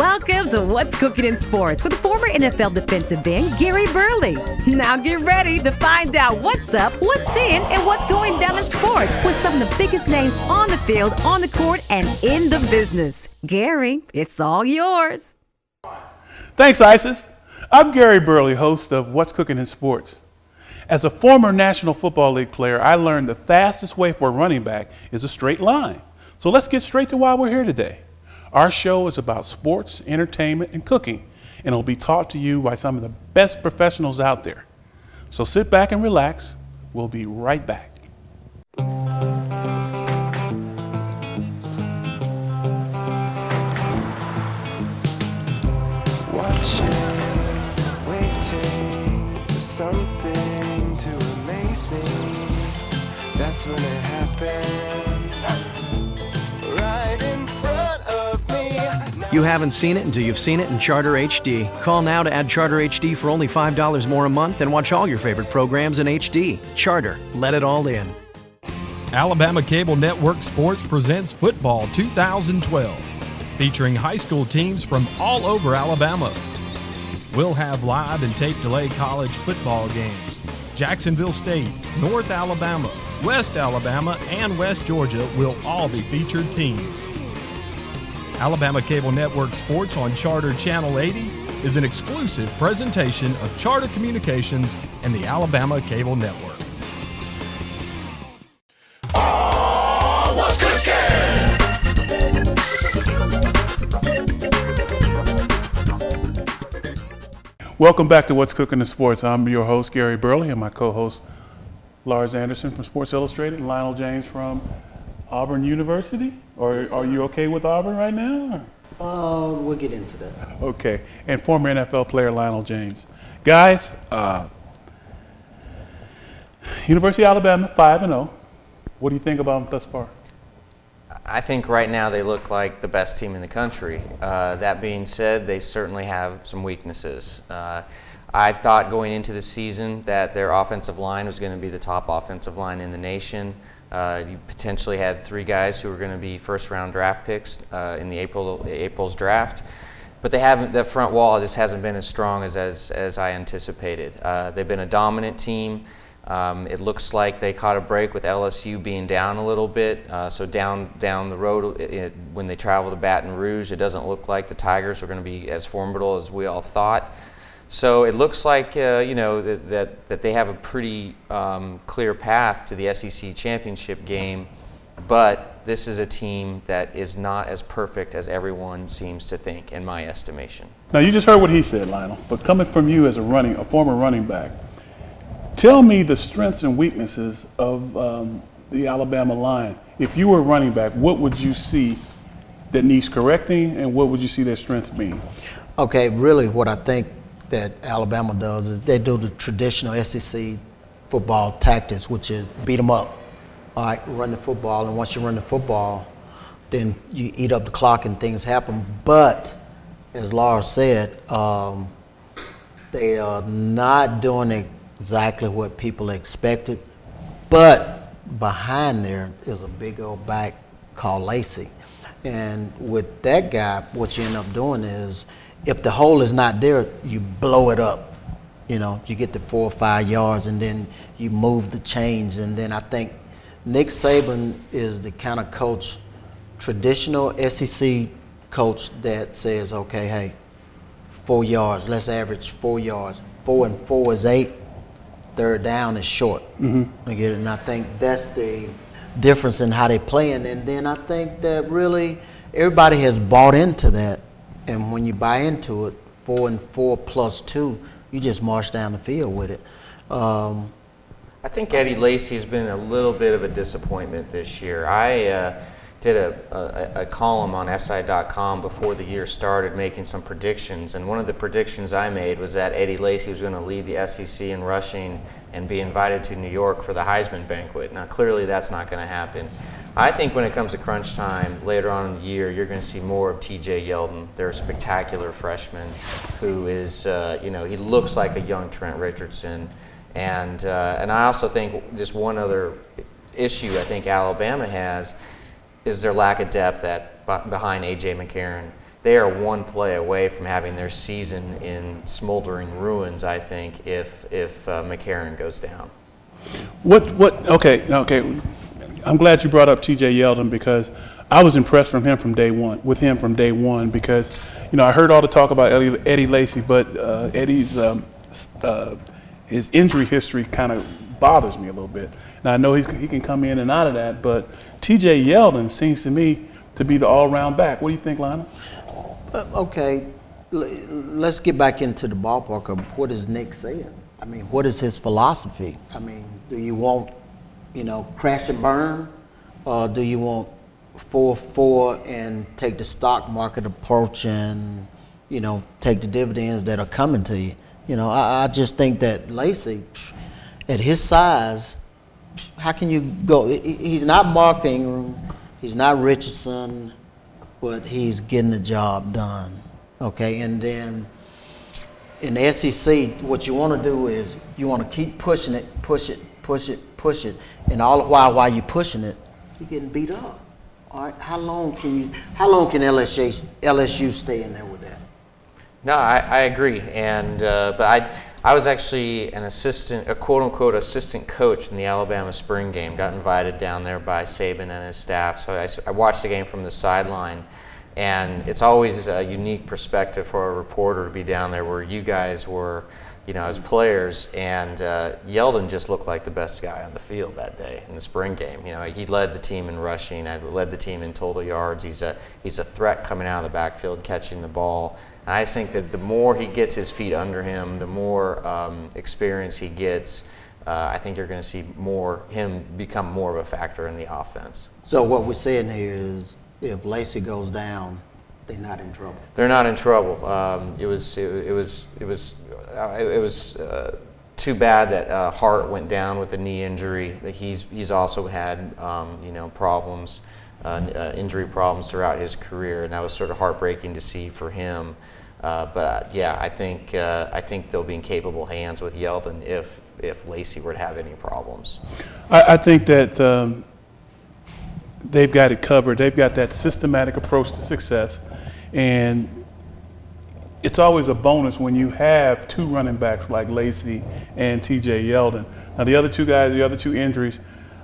Welcome to What's Cooking in Sports with former NFL defensive end Gary Burley. Now get ready to find out what's up, what's in, and what's going down in sports with some of the biggest names on the field, on the court, and in the business. Gary, it's all yours. Thanks, Isis. I'm Gary Burley, host of What's Cooking in Sports. As a former National Football League player, I learned the fastest way for a running back is a straight line. So let's get straight to why we're here today. Our show is about sports, entertainment, and cooking, and it'll be taught to you by some of the best professionals out there. So sit back and relax. We'll be right back. Waiting for something to amaze me. That's when it happened. Right in front of me. You haven't seen it until you've seen it in Charter HD. Call now to add Charter HD for only $5 more a month and watch all your favorite programs in HD. Charter, let it all in. Alabama Cable Network Sports presents Football 2012, featuring high school teams from all over Alabama. We'll have live and tape delay college football games. Jacksonville State, North Alabama, West Alabama, and West Georgia will all be featured teams. Alabama Cable Network Sports on Charter Channel 80 is an exclusive presentation of Charter Communications and the Alabama Cable Network. Welcome back to What's Cooking in Sports. I'm your host, Gary Burley, and my co-host, Lars Anderson from Sports Illustrated, and Lionel James from Auburn University. Or are you okay with Auburn right now? We'll get into that. Okay. And former NFL player Lionel James. Guys, University of Alabama, 5-0. What do you think about them thus far? I think right now they look like the best team in the country. That being said, they certainly have some weaknesses. I thought going into the season that their offensive line was going to be the top offensive line in the nation. You potentially had 3 guys who were going to be first-round draft picks in the April's draft, but they haven't. The front wall just hasn't been as strong as I anticipated. They've been a dominant team. It looks like they caught a break with LSU being down a little bit. So down the road, when they travel to Baton Rouge, it doesn't look like the Tigers are going to be as formidable as we all thought. So it looks like that they have a pretty clear path to the SEC championship game, but this is a team that is not as perfect as everyone seems to think, in my estimation. Now you just heard what he said, Lionel. But coming from you as a former running back, tell me the strengths and weaknesses of the Alabama line. If you were a running back, what would you see that needs correcting, and what would you see their strengths being? Okay, really what I think that Alabama does is they do the traditional SEC football tactics, which is beat them up. All right, run the football, and once you run the football, then you eat up the clock and things happen. But as Lars said, they are not doing exactly what people expected, but behind there is a big old back called Lacey. And with that guy, what you end up doing is, if the hole is not there, you blow it up. You know, you get the 4 or 5 yards, and then you move the chains. And then I think Nick Saban is the kind of coach, traditional SEC coach, that says, okay, hey, 4 yards, let's average 4 yards. 4 and 4 is 8. Third down is short. I get it, and I think that's the difference in how they play. And then I think that really everybody has bought into that. And when you buy into it, 4 and 4 plus 2, you just march down the field with it. I think Eddie Lacy has been a little bit of a disappointment this year. I did a column on SI.com before the year started, making some predictions, and one of the predictions I made was that Eddie Lacy was going to lead the SEC in rushing and be invited to New York for the Heisman banquet. Now clearly that's not going to happen. I think when it comes to crunch time later on in the year, you're going to see more of TJ Yeldon. They're a spectacular freshman who is, he looks like a young Trent Richardson. And I also think just one other issue I think Alabama has is their lack of depth behind A.J. McCarron. they are one play away from having their season in smoldering ruins, I think, if McCarron goes down. Okay. I'm glad you brought up T.J. Yeldon, because I was impressed with him from day one, because, I heard all the talk about Eddie Lacy, but Eddie's his injury history kind of bothers me a little bit. Now, I know he can come in and out of that, but T.J. Yeldon seems to me to be the all-round back. What do you think, Lionel? Okay, let's get back into the ballpark of what is Nick saying. I mean, what is his philosophy? I mean, do you want, crash and burn, or do you want 4-4 and take the stock market approach and, take the dividends that are coming to you? I just think that Lacy, at his size, how can you go? He's not Mark Ingram, he's not Richardson, but he's getting the job done, okay? And then in the SEC, what you want to do is you want to keep pushing it, push it, and all the while you're pushing it, you're getting beat up. All right, how long can LSU stay in there with that? No, I agree, and but I was actually a quote-unquote assistant coach in the Alabama spring game. Got invited down there by Saban and his staff, so I watched the game from the sideline, and it's always a unique perspective for a reporter to be down there where you guys were, as players, and Yeldon just looked like the best guy on the field that day in the spring game. He led the team in rushing, led the team in total yards. He's a threat coming out of the backfield, catching the ball. And I think that the more he gets his feet under him, the more experience he gets, I think you're going to see him become more of a factor in the offense. So what we're saying here is, if Lacy goes down, they're not in trouble. They're not in trouble. It was too bad that Hart went down with a knee injury. He's also had problems, injury problems throughout his career, and that was sort of heartbreaking to see for him. But yeah, I think they'll be in capable hands with Yeldon if Lacy were to have any problems. I think that they've got it covered. They've got that systematic approach to success, and it's always a bonus when you have two running backs like Lacy and T.J. Yeldon. Now, the other two injuries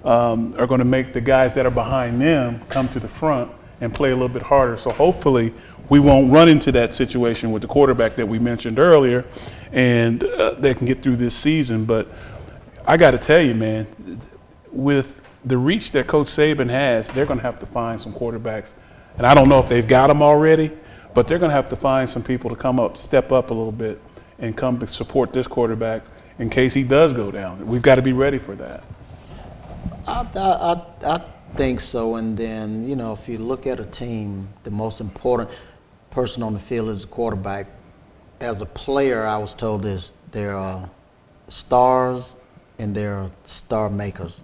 are going to make the guys that are behind them come to the front and play a little bit harder. So hopefully we won't run into that situation with the quarterback that we mentioned earlier, and they can get through this season. But I got to tell you, man, with the reach that Coach Saban has, they're going to have to find some quarterbacks. And I don't know if they've got them already, but they're going to have to find some people to step up a little bit and come to support this quarterback in case he does go down. We've got to be ready for that. I think so. And then, if you look at a team, the most important person on the field is the quarterback. As a player, I was told this: there are stars and there are star makers.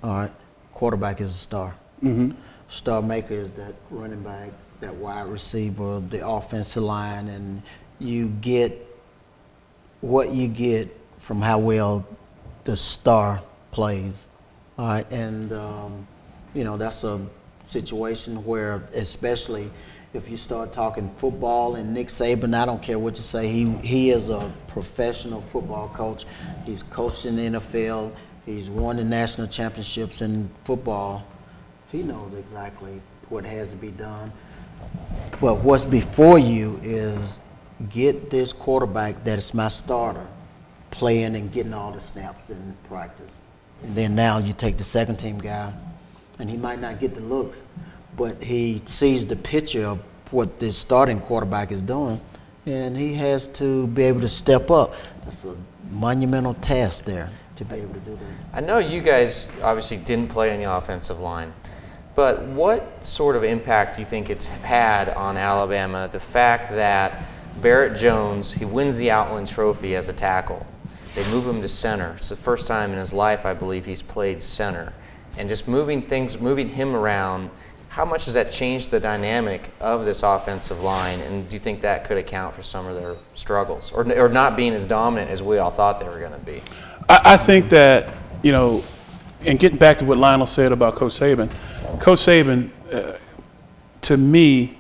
All right, quarterback is a star. Mm-hmm. Star maker is that running back, that wide receiver, the offensive line, and you get what you get from how well the star plays. All right, and that's a situation where, especially if you start talking football and Nick Saban, I don't care what you say, he is a professional football coach. He's coached in the NFL. He's won the national championships in football. He knows exactly what has to be done. But what's before you is get this quarterback that is my starter playing and getting all the snaps in practice. And then now you take the second team guy, and he might not get the looks, but he sees the picture of what this starting quarterback is doing, and he has to be able to step up. That's a monumental task there to be able to do that. I know you guys obviously didn't play on the offensive line, but what sort of impact do you think it's had on Alabama, the fact that Barrett Jones, he wins the Outland Trophy as a tackle. They move him to center. It's the first time in his life, I believe, he's played center. And just moving him around, how much has that changed the dynamic of this offensive line? And do you think that could account for some of their struggles or not being as dominant as we all thought they were going to be? I think that, and getting back to what Lionel said about Coach Saban, to me,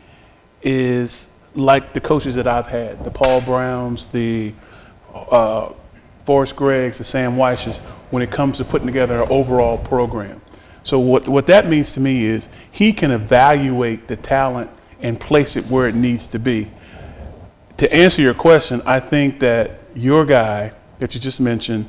is like the coaches that I've had, the Paul Browns, the Forrest Greggs, the Sam Weishes, when it comes to putting together an overall program. So what that means to me is he can evaluate the talent and place it where it needs to be. To answer your question, I think that your guy that you just mentioned,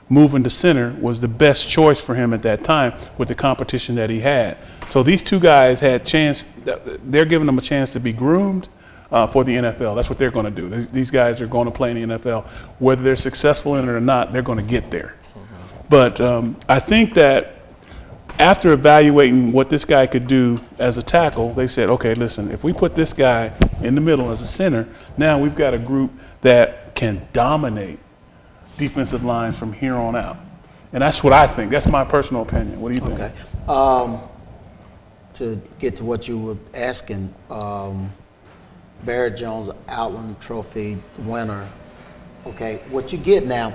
moving to center, was the best choice for him at that time with the competition that he had. So these two guys had chance, they're giving them a chance to be groomed for the NFL. That's what they're going to do. These guys are going to play in the NFL. Whether they're successful in it or not, they're going to get there. But I think that after evaluating what this guy could do as a tackle, they said, okay, listen, if we put this guy in the middle as a center, now we've got a group that can dominate defensive lines from here on out. And that's what I think. That's my personal opinion. What do you think? Okay. To get to what you were asking, Barrett Jones Outland Trophy winner, okay, what you get now,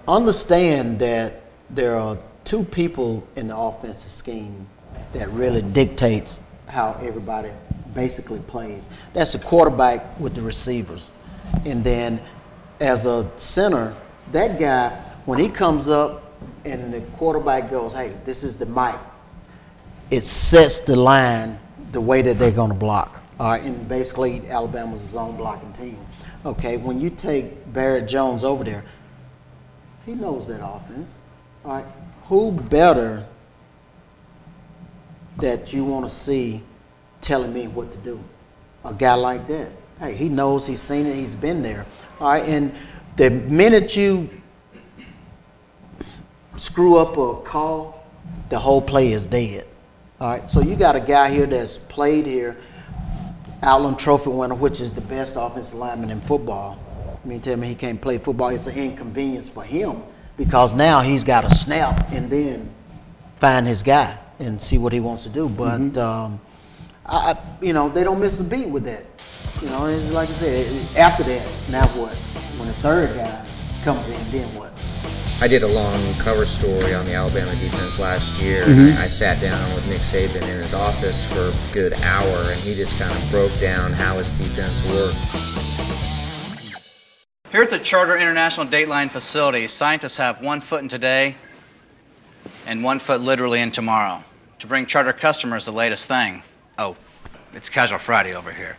understand that there are two people in the offensive scheme that really dictates how everybody basically plays. That's the quarterback with the receivers. And then as a center, that guy, when he comes up and the quarterback goes, hey, this is the mic, it sets the line the way that they're going to block. All right, and basically Alabama's a zone blocking team. Okay, when you take Barrett Jones over there, he knows that offense. All right, who better that you want to see telling me what to do? A guy like that. Hey, he knows, he's seen it, he's been there. All right, and the minute you screw up a call, the whole play is dead. All right, so you got a guy here that's played here, Outland Trophy winner, which is the best offensive lineman in football. I mean, tell me he can't play football. It's an inconvenience for him because now he's got to snap and then find his guy and see what he wants to do. But, you know, they don't miss a beat with that. You know, it's like I said, after that, now what? When the third guy comes in, then what? I did a long cover story on the Alabama defense last year. I sat down with Nick Saban in his office for a good hour, and he just kind of broke down how his defense worked. Here at the Charter International Dateline facility, scientists have 1 foot in today and 1 foot literally in tomorrow to bring Charter customers the latest thing. Oh, it's Casual Friday over here.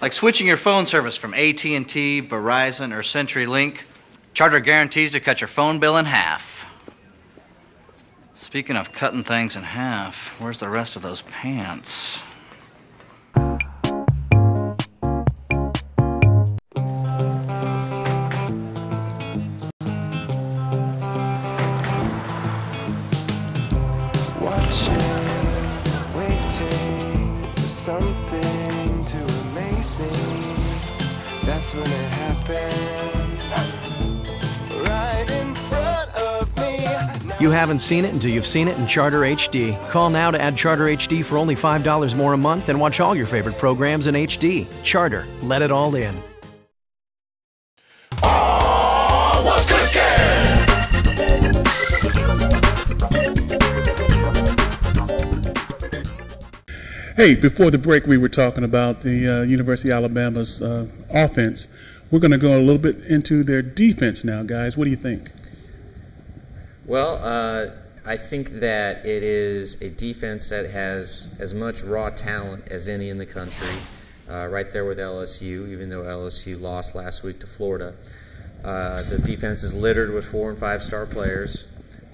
Like switching your phone service from AT&T, Verizon, or CenturyLink, Charter guarantees to cut your phone bill in half. Speaking of cutting things in half, where's the rest of those pants? Watching, waiting for something to amaze me. That's when it happened. Right in front of me. You haven't seen it until you've seen it in Charter HD. Call now to add Charter HD for only $5 more a month and watch all your favorite programs in HD. Charter, let it all in. Hey, before the break, we were talking about the University of Alabama's offense. We're going to go a little bit into their defense now, guys. What do you think? Well, I think that it is a defense that has as much raw talent as any in the country, right there with LSU, even though LSU lost last week to Florida. The defense is littered with 4- and 5-star players.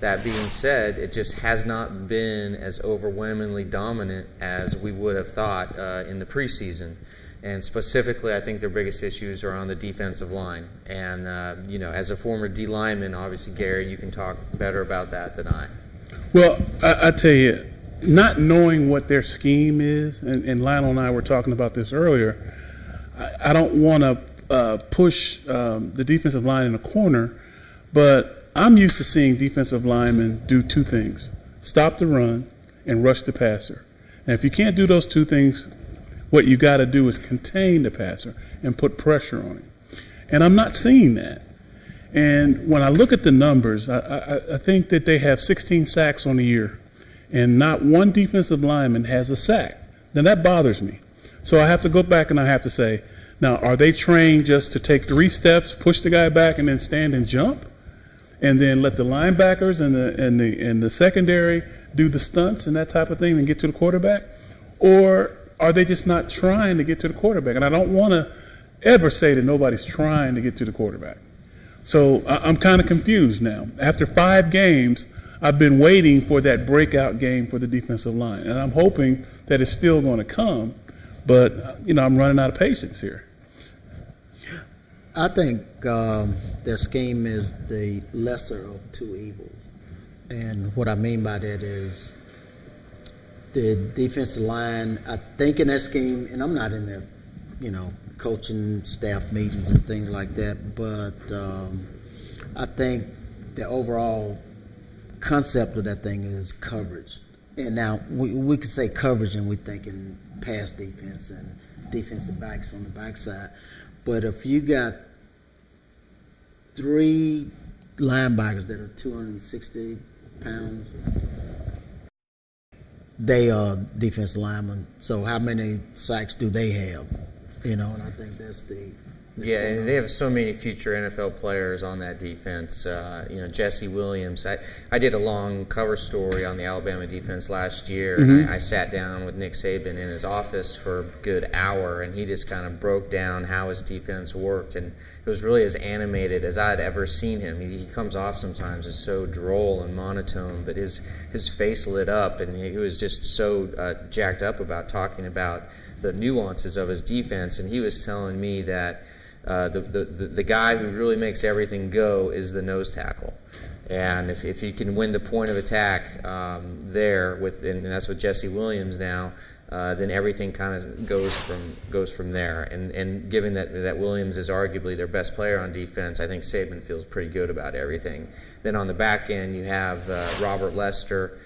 That being said, it just has not been as overwhelmingly dominant as we would have thought in the preseason. And specifically, I think their biggest issues are on the defensive line. And, you know, as a former D lineman, obviously, Gary, you can talk better about that than I. Well, I tell you, not knowing what their scheme is, and Lionel and I were talking about this earlier, I don't want to push the defensive line in a corner, but I'm used to seeing defensive linemen do two things: stop the run and rush the passer. And if you can't do those two things, what you got to do is contain the passer and put pressure on him. And I'm not seeing that. And when I look at the numbers, I think that they have 16 sacks on the year, and not one defensive lineman has a sack. Now that bothers me. So I have to go back and I have to say, now, are they trained just to take 3 steps, push the guy back, and then stand and jump, and then let the linebackers and the secondary do the stunts and that type of thing and get to the quarterback? Or are they just not trying to get to the quarterback? And I don't want to ever say that nobody's trying to get to the quarterback. So I'm kind of confused now. After 5 games, I've been waiting for that breakout game for the defensive line, and I'm hoping that it's still going to come. But, I'm running out of patience here. I think their scheme is the lesser of 2 evils. And what I mean by that is the defensive line, I think in that scheme, and I'm not in there, coaching staff meetings and things like that, but I think the overall concept of that thing is coverage. And now we can say coverage and we're thinking pass defense and defensive backs on the backside. But if you got 3 linebackers that are 260 pounds, they are defensive linemen. So how many sacks do they have? And I think that's the yeah, and they have so many future NFL players on that defense. Jesse Williams. I did a long cover story on the Alabama defense last year. Mm-hmm. I sat down with Nick Saban in his office for a good hour, and he just kind of broke down how his defense worked. And it was really as animated as I'd ever seen him. He comes off sometimes as so droll and monotone, but his face lit up, and he was just so jacked up about talking about the nuances of his defense. And he was telling me that the guy who really makes everything go is the nose tackle, and if you can win the point of attack there and that's with Jesse Williams now, then everything kind of goes from there. And given that Williams is arguably their best player on defense, I think Saban feels pretty good about everything. Then on the back end, you have Robert Lester,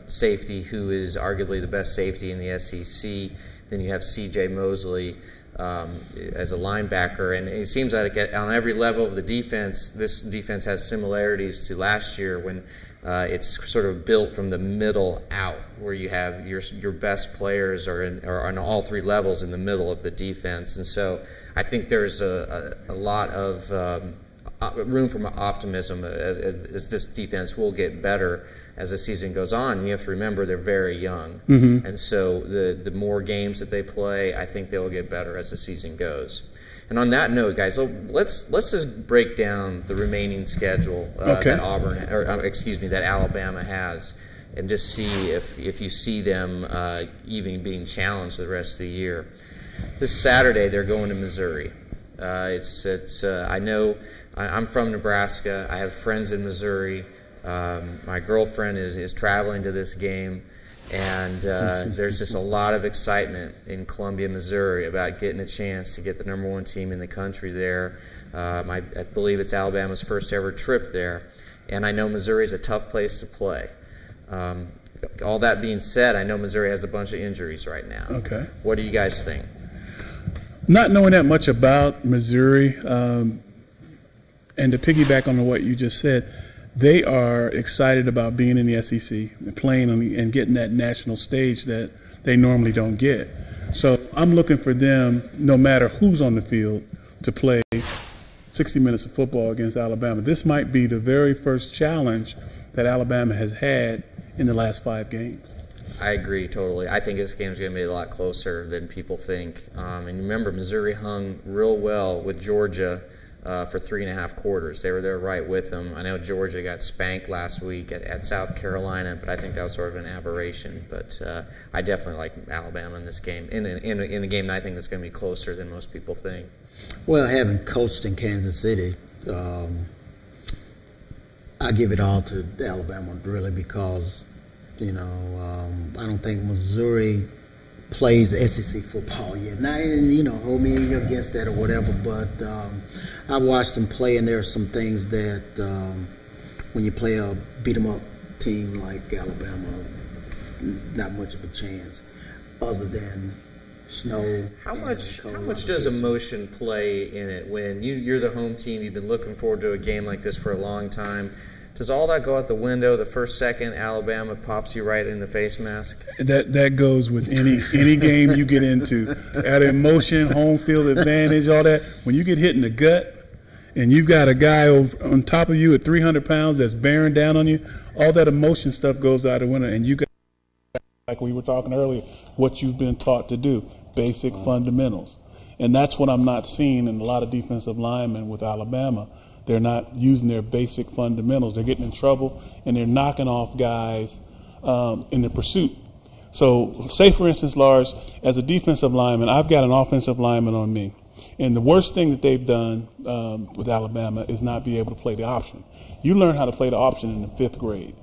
safety, who is arguably the best safety in the SEC. Then you have C.J. Mosley as a linebacker, and it seems like on every level of the defense, this defense has similarities to last year when it's sort of built from the middle out, where you have your best players are on all 3 levels in the middle of the defense. And so I think there's a lot of room for optimism as this defense will get better as the season goes on. And you have to remember they're very young, Mm-hmm. and so the more games that they play, I think they will get better as the season goes. And on that note, guys, let's just break down the remaining schedule that that Alabama has, and just see if you see them even being challenged the rest of the year. This Saturday they're going to Missouri. I know I'm from Nebraska. I have friends in Missouri. My girlfriend is traveling to this game, and there's just a lot of excitement in Columbia, Missouri about getting a chance to get the #1 team in the country there. I believe it's Alabama's first ever trip there, and I know Missouri is a tough place to play. All that being said, I know Missouri has a bunch of injuries right now. Okay. What do you guys think? Not knowing that much about Missouri, and to piggyback on what you just said, they are excited about being in the SEC and playing and getting that national stage that they normally don't get. So I'm looking for them, no matter who's on the field, to play 60 minutes of football against Alabama. This might be the very first challenge that Alabama has had in the last 5 games. I agree totally. I think this game is going to be a lot closer than people think. And remember, Missouri hung real well with Georgia for 3.5 quarters. They were there right with them. I know Georgia got spanked last week at South Carolina, but I think that was sort of an aberration. But I definitely like Alabama in this game, in a game that I think that's going to be closer than most people think. Well, having coached in Kansas City, I give it all to Alabama, really, because I don't think Missouri plays SEC football yet. Now, hold me against that or whatever, but I watched them play, and there are some things that when you play a beat-em-up team like Alabama, not much of a chance other than snow. How much does emotion play in it when you're the home team? You've been looking forward to a game like this for a long time. Does all that go out the window the first second Alabama pops you right in the face mask? That goes with any game you get into. That emotion, home field advantage, all that. When you get hit in the gut and you got a guy on top of you at 300 pounds that's bearing down on you, all that emotion stuff goes out the window. And you got, like we were talking earlier, what you've been taught to do, basic fundamentals. And that's what I'm not seeing in a lot of defensive linemen with Alabama. They're not using their basic fundamentals. They're getting in trouble, and they're knocking off guys in the pursuit. So say, for instance, Lars, as a defensive lineman, I've got an offensive lineman on me. And the worst thing that they've done with Alabama is not be able to play the option. You learn how to play the option in the 5th grade.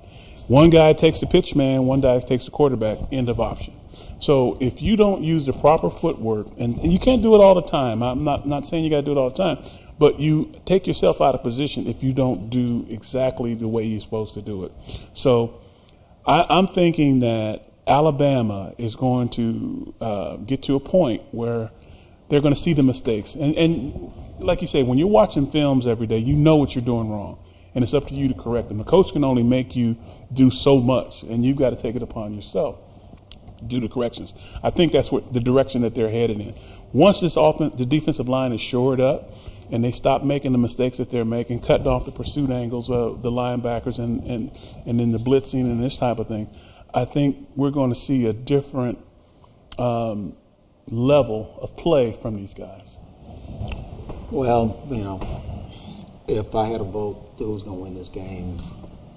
One guy takes the pitch man, one guy takes the quarterback, end of option. So if you don't use the proper footwork, and you can't do it all the time. I'm not saying you got to do it all the time. But you take yourself out of position if you don't do exactly the way you're supposed to do it. So I'm thinking that Alabama is going to get to a point where they're going to see the mistakes. And like you say, when you're watching films every day, you know what you're doing wrong. And it's up to you to correct them. The coach can only make you do so much, and you've got to take it upon yourself to do the corrections. I think that's what the direction that they're headed in. Once the defensive line is shored up, and they stop making the mistakes that they're making, cutting off the pursuit angles of the linebackers and then the blitzing and this type of thing, I think we're going to see a different level of play from these guys. Well, if I had a vote who's going to win this game,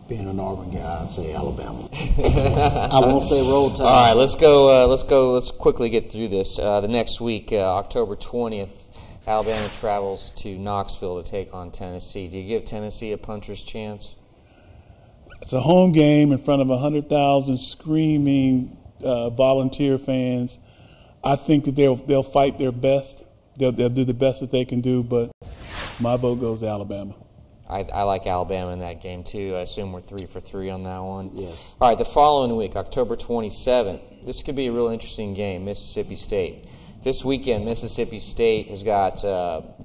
being an Auburn guy, I'd say Alabama. I won't say Roll Tide. All right, let's go. Let's quickly get through this. The next week, October 20th, Alabama travels to Knoxville to take on Tennessee. Do you give Tennessee a puncher's chance? It's a home game in front of 100,000 screaming volunteer fans. I think that they'll fight their best. They'll do the best that they can do, but my vote goes to Alabama. I like Alabama in that game, too. I assume we're 3 for 3 on that one. Yes. All right, the following week, October 27th, this could be a real interesting game, Mississippi State. This weekend, Mississippi State has got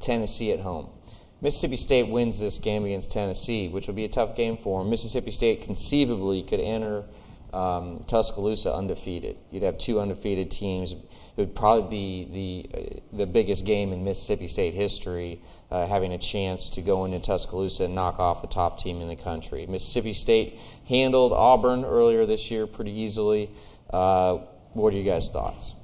Tennessee at home. Mississippi State wins this game against Tennessee, which will be a tough game for them. Mississippi State conceivably could enter Tuscaloosa undefeated. You'd have 2 undefeated teams. It would probably be the biggest game in Mississippi State history, having a chance to go into Tuscaloosa and knock off the top team in the country. Mississippi State handled Auburn earlier this year pretty easily. What are you guys' thoughts?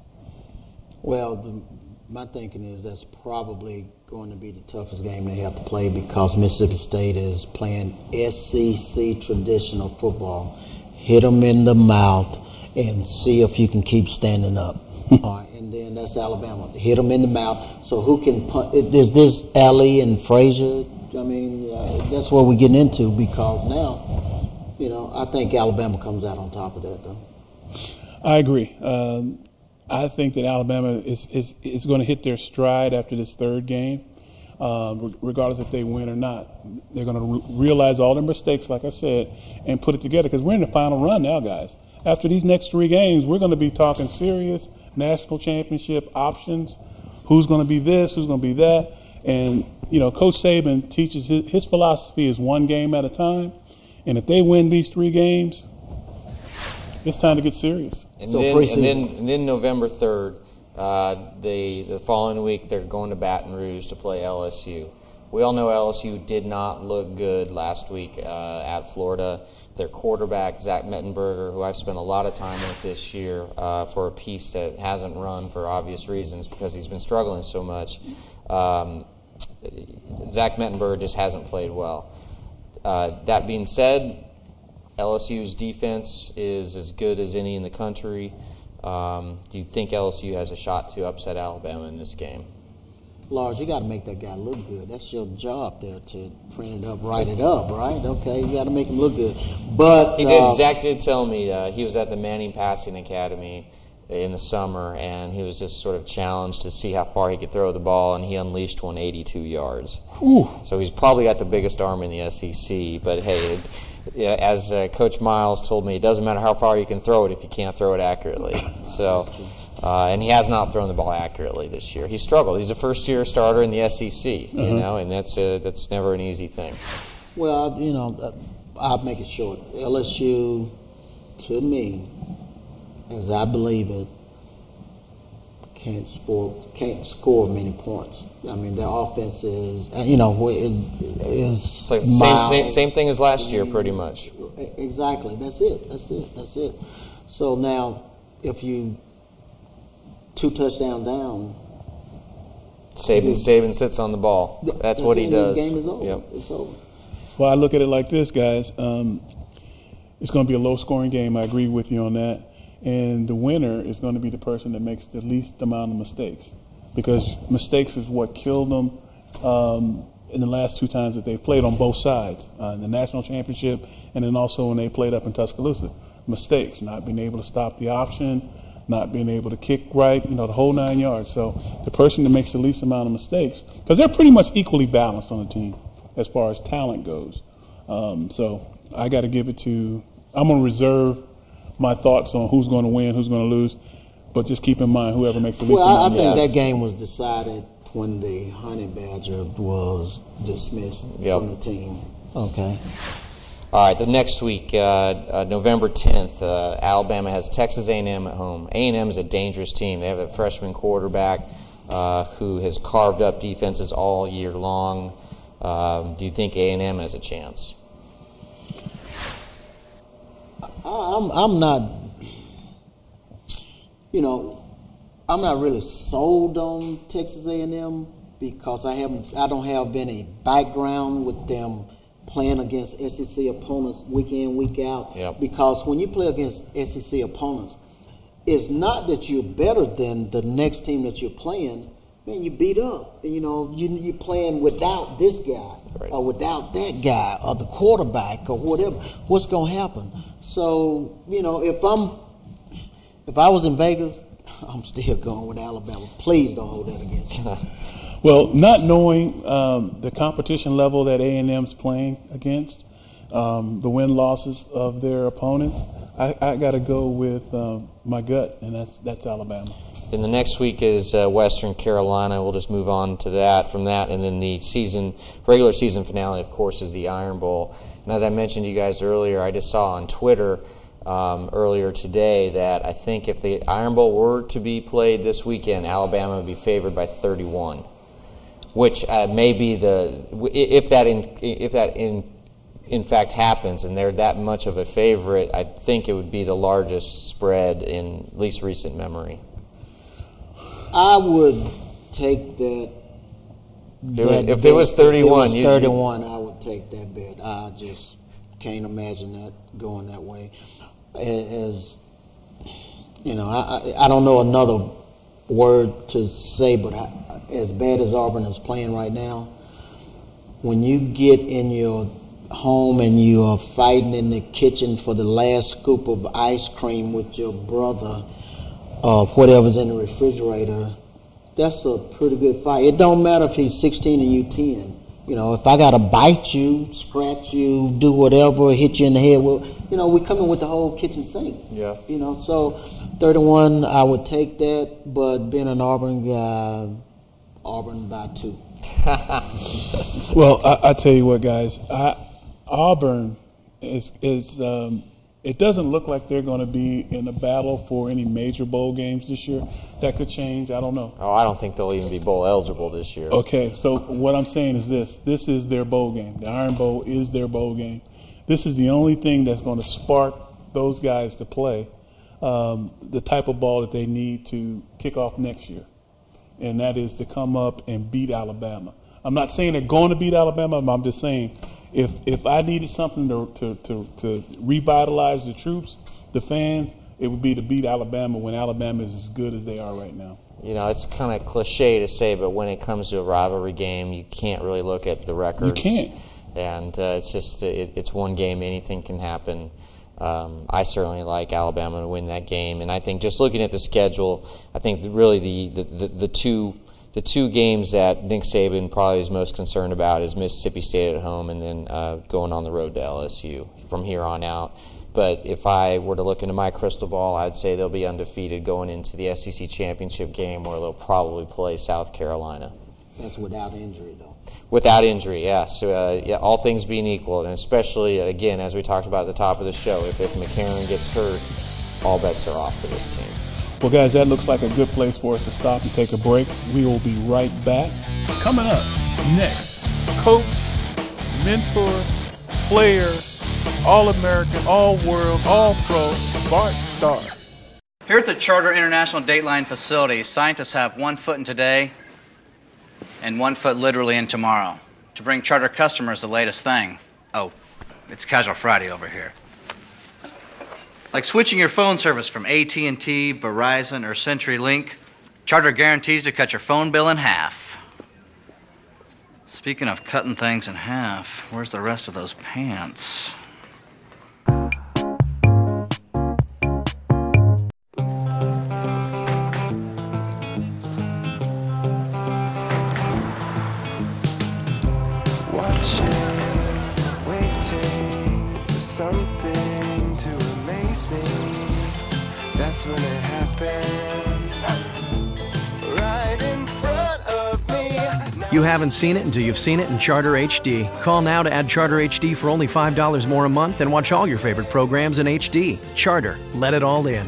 Well, my thinking is that's probably going to be the toughest game they have to play because Mississippi State is playing SEC traditional football. Hit them in the mouth and see if you can keep standing up. All right, and then that's Alabama. Hit them in the mouth. So who can punt? Is this Alley and Frazier? I mean, that's what we're getting into because now, I think Alabama comes out on top of that, though. I agree. I think that Alabama is going to hit their stride after this 3rd game, regardless if they win or not. They're going to realize all their mistakes, like I said, and put it together because we're in the final run now, guys. After these next 3 games, we're going to be talking serious national championship options. Who's going to be this? Who's going to be that? And, Coach Saban teaches his philosophy is 1 game at a time. And if they win these 3 games, it's time to get serious. And then November 3rd, the following week, they're going to Baton Rouge to play LSU. We all know LSU did not look good last week at Florida. Their quarterback, Zach Mettenberger, who I've spent a lot of time with this year for a piece that hasn't run for obvious reasons because he's been struggling so much. Zach Mettenberger just hasn't played well. That being said, LSU's defense is as good as any in the country. Do you think LSU has a shot to upset Alabama in this game? Lars, you got to make that guy look good. That's your job there to print it up, write it up, right? Okay, you got to make him look good. But Zach did tell me he was at the Manning Passing Academy in the summer, and he was just sort of challenged to see how far he could throw the ball, and he unleashed 182 yards. Ooh. So he's probably got the biggest arm in the SEC. But hey, as Coach Miles told me, it doesn't matter how far you can throw it if you can't throw it accurately. So. And he has not thrown the ball accurately this year. He struggled. He's a first-year starter in the SEC, and that's never an easy thing. Well, I'll make it short. LSU, to me, as I believe it, can't score many points. I mean, their offense is, it's like same thing as last year, pretty much. Exactly. That's it. So now, if you 2 touchdowns down, Saban sits on the ball. That's what he does. This game is over. Yep. It's over. Well, I look at it like this, guys. It's going to be a low-scoring game. I agree with you on that. And the winner is going to be the person that makes the least amount of mistakes, because mistakes is what killed them in the last 2 times that they've played on both sides, in the national championship and then also when they played up in Tuscaloosa. Mistakes, not being able to stop the option, not being able to kick right, the whole 9 yards. So the person that makes the least amount of mistakes, because they're pretty much equally balanced on the team as far as talent goes. So I got to give it to – I'm going to reserve my thoughts on who's going to win, who's going to lose, but just keep in mind whoever makes the least amount of I mistakes. think that game was decided when the Honey Badger was dismissed from the team. Okay. All right, the next week, November 10th, Alabama has Texas A&M at home. A&M is a dangerous team. They have a freshman quarterback who has carved up defenses all year long. Do you think A&M has a chance? I'm not, I'm not really sold on Texas A&M because I don't have any background with them playing against SEC opponents week in, week out. Yep. Because when you play against SEC opponents, it's not that you're better than the next team that you're playing. Man, you beat up. You're playing without this guy or without that guy or the quarterback or whatever. What's going to happen? So, if I was in Vegas, I'm still going with Alabama. Please don't hold that against me. Well, not knowing the competition level that A&M's playing against, the win-losses of their opponents, I got to go with my gut, and that's Alabama. Then the next week is Western Carolina. We'll just move on to that from that, and then the regular season finale, of course, is the Iron Bowl. And as I mentioned to you guys earlier, I just saw on Twitter earlier today that I think if the Iron Bowl were to be played this weekend, Alabama would be favored by 31, which may be if that in fact happens and they're that much of a favorite, I think it would be the largest spread in at least recent memory. I would take that. If it was 31, I would take that bet. I just can't imagine that going that way. As I don't know another word to say, but as bad as Auburn is playing right now, when you get in your home and you are fighting in the kitchen for the last scoop of ice cream with your brother or whatever's in the refrigerator, that's a pretty good fight. It don't matter if he's 16 and you 10. If I got to bite you, scratch you, do whatever, hit you in the head, we come in with the whole kitchen sink. Yeah. So 31, I would take that, but being an Auburn guy, Auburn by 2. Well, I tell you what, guys, Auburn is it doesn't look like they're going to be in a battle for any major bowl games this year. That could change. I don't know. Oh, I don't think they'll even be bowl eligible this year. Okay, so what I'm saying is this. This is their bowl game. The Iron Bowl is their bowl game. This is the only thing that's going to spark those guys to play the type of ball that they need to kick off next year, and that is to come up and beat Alabama. I'm not saying they're going to beat Alabama, but I'm just saying if I needed something to revitalize the troops, the fans, it would be to beat Alabama when Alabama is as good as they are right now. It's kind of cliche to say, but when it comes to a rivalry game, you can't really look at the records. You can't. And it's just it's one game. Anything can happen. I certainly like Alabama to win that game. And I think just looking at the schedule, I think really the two games that Nick Saban probably is most concerned about is Mississippi State at home and then going on the road to LSU from here on out. But if I were to look into my crystal ball, I'd say they'll be undefeated going into the SEC championship game where they'll probably play South Carolina. That's without injury, though. Without injury, yes. Yeah, all things being equal, and especially, again, as we talked about at the top of the show, if McCarron gets hurt, all bets are off for this team. Well, guys, that looks like a good place for us to stop and take a break. We will be right back. Coming up next, coach, mentor, player, All-American, All-World, All-Pro, Bart Starr. Here at the Charter International Dateline facility, scientists have 1 foot in today and 1 foot literally in tomorrow to bring Charter customers the latest thing. Oh, it's Casual Friday over here. Like switching your phone service from AT&T, Verizon, or CenturyLink, Charter guarantees to cut your phone bill in half. Speaking of cutting things in half, where's the rest of those pants? Waiting for something to amaze me. That's when it happened, right in front of me. You haven't seen it until you've seen it in Charter HD. Call now to add Charter HD for only $5 more a month and watch all your favorite programs in HD. Charter, let it all in.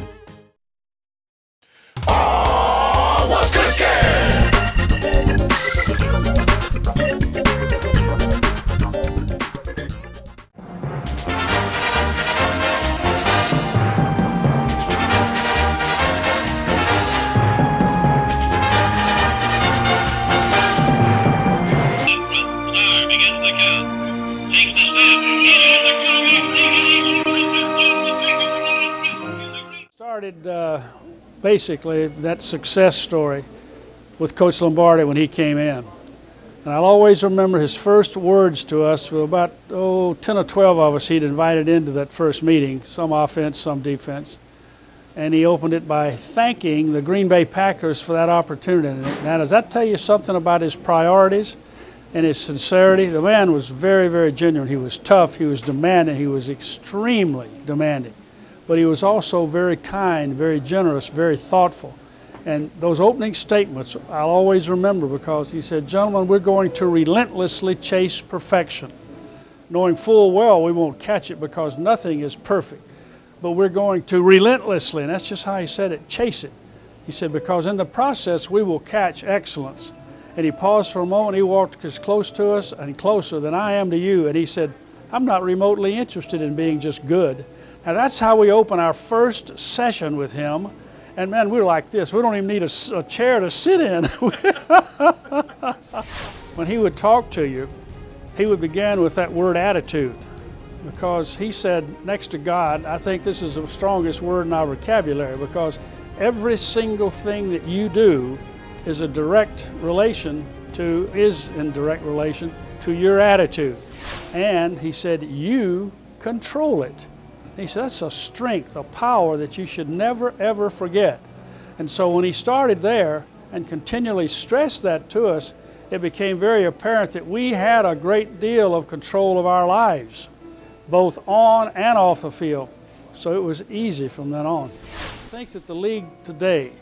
Basically that success story with Coach Lombardi when he came in. And I'll always remember his first words to us. With about 10 or 12 of us he'd invited into that first meeting, some offense, some defense. And he opened it by thanking the Green Bay Packers for that opportunity. Now, does that tell you something about his priorities and his sincerity? The man was very, very genuine. He was tough, he was demanding, he was extremely demanding. But he was also very kind, very generous, very thoughtful. And those opening statements I'll always remember, because he said, "Gentlemen, we're going to relentlessly chase perfection, knowing full well we won't catch it because nothing is perfect. But we're going to relentlessly," and that's just how he said it, chase it. He said, "because in the process we will catch excellence." And he paused for a moment. He walked as close to us and closer than I am to you. And he said, "I'm not remotely interested in being just good." Now that's how we open our first session with him. And man, we're like this. We don't even need a chair to sit in. When he would talk to you, he would begin with that word attitude. Because he said, next to God, I think this is the strongest word in our vocabulary, because every single thing that you do is in direct relation to your attitude. And he said, you control it. He said, that's a strength, a power that you should never, ever forget. And so when he started there and continually stressed that to us, it became very apparent that we had a great deal of control of our lives, both on and off the field. So it was easy from then on. I think that the league today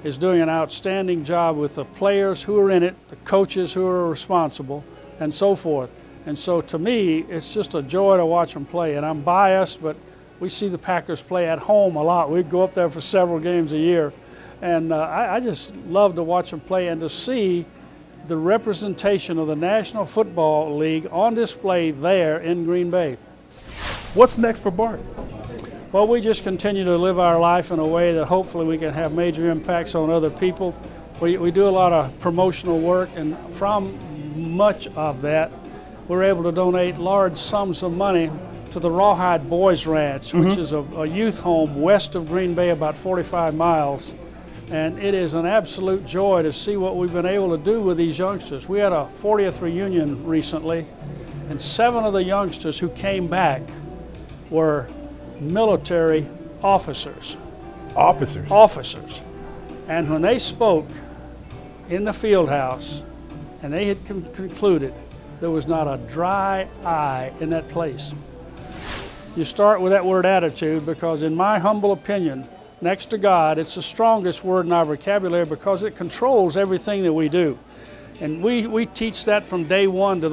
is doing an outstanding job with the players who are in it, the coaches who are responsible, and so forth. And so to me, it's just a joy to watch them play. And I'm biased, but we see the Packers play at home a lot. We go up there for several games a year. And I just love to watch them play and to see the representation of the National Football League on display there in Green Bay. What's next for Bart? Well, we just continue to live our life in a way that hopefully we can have major impacts on other people. We do a lot of promotional work, and from much of that, we're able to donate large sums of money to the Rawhide Boys Ranch, which is a youth home west of Green Bay, about 45 miles. And it is an absolute joy to see what we've been able to do with these youngsters. We had a 40th reunion recently, and 7 of the youngsters who came back were military officers. Officers? Officers. And when they spoke in the field house, and they had concluded, there was not a dry eye in that place. You start with that word attitude, because in my humble opinion, next to God, it's the strongest word in our vocabulary because it controls everything that we do. And we teach that from day one to those